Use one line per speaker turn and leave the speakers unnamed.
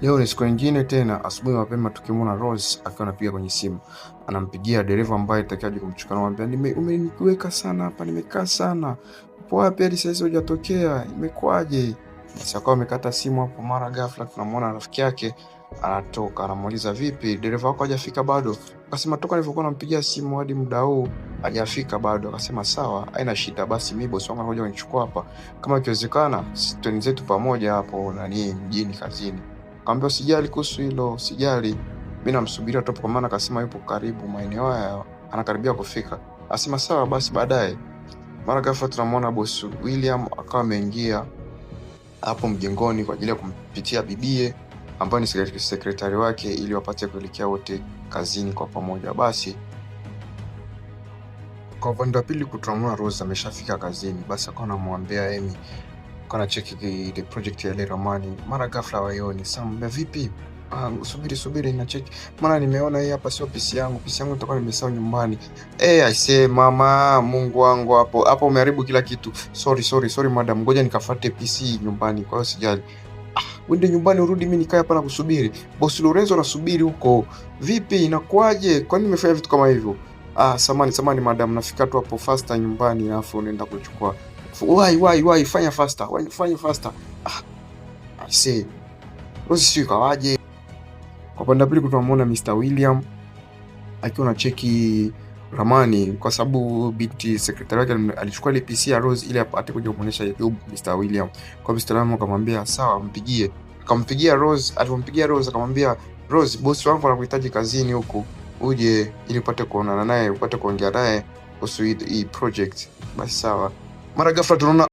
Leo ni siku nyingine tena, asubuhi mapema tukimwona Rose akiwa anapiga kwenye simu. Anampigia dereva ambaye atakaye kumchukua, anamwambia umeniweka sana hapa, nimekaa sana. Upo wapi hadi sasa hujatokea? Imekwaje? Basi akawa amekata simu hapo, mara ghafla tunamwona rafiki yake anatoka, anamuuliza vipi, dereva wako hajafika bado? Akasema toka nilipokuwa nampigia simu hadi muda huu hajafika bado. Akasema sawa, haina shida, basi mimi bosi wangu anakuja kunichukua hapa, kama ikiwezekana twende zetu pamoja hapo mjini kazini. Akamwambia usijali kuhusu hilo, usijali. Mimi namsubiria tu kwa maana akasema yupo karibu maeneo haya, anakaribia kufika. Asema sawa basi baadaye. Mara ghafla tunamwona boss William akawa ameingia hapo mjengoni kwa ajili ya kumpitia bibie ambaye ni sekretari wake ili wapate kuelekea wote kazini kwa pamoja. Basi kwa upande wa pili tunamwona Rose ameshafika kazini, basi akawa anamwambia Amy kana cheki the project ya ile ramani. Mara ghafla waioni Sam, vipi? Subiri na cheki. Maana nimeona hii hapa sio PC yangu. PC yangu nitakuwa nimesahau nyumbani. I say mama, Mungu wangu hapo umeharibu kila kitu. Sorry madam. Ngoja nikafuate PC nyumbani. Kwa hiyo sijali. Wende nyumbani urudi, mimi nikae hapa na kusubiri. Boss Lorenzo anasubiri huko. Vipi inakuaje? Kwa nini nimefanya vitu kama hivyo? Samani madam, nafika tu hapo faster nyumbani alafu unaenda kuchukua. Why fanya faster. I say Rose sio kawaje. Kwa upande wa pili tunamwona Mr. William akiwa na cheki ramani kwa sababu binti sekretari wake alichukua ile PC ya Rose ili apate kuja kumuonesha YouTube Mr. William. Kwa Mr. William akamwambia sawa mpigie. Akampigia Rose, alipompigia Rose akamwambia Rose, boss wangu anakuhitaji kazini huko. Uje ili upate kuonana naye, upate kuongea naye kuhusu hii project. Basi sawa. Mara ghafla tunaona